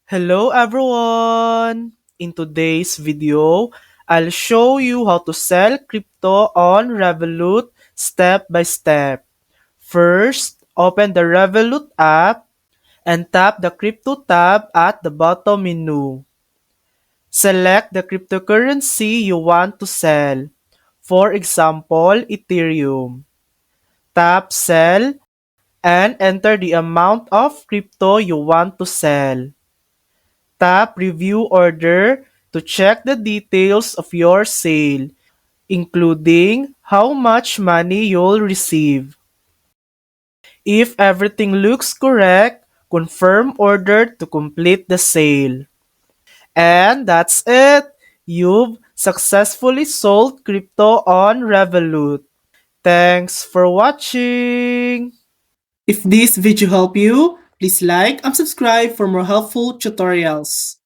Hello everyone! In today's video, I'll show you how to sell crypto on Revolut step by step. First, open the Revolut app and tap the crypto tab at the bottom menu. Select the cryptocurrency you want to sell. For example, Ethereum. Tap sell and enter the amount of crypto you want to sell. Tap Review Order to check the details of your sale, including how much money you'll receive. If everything looks correct, confirm order to complete the sale. And that's it! You've successfully sold crypto on Revolut. Thanks for watching! If this video helped you, please like and subscribe for more helpful tutorials.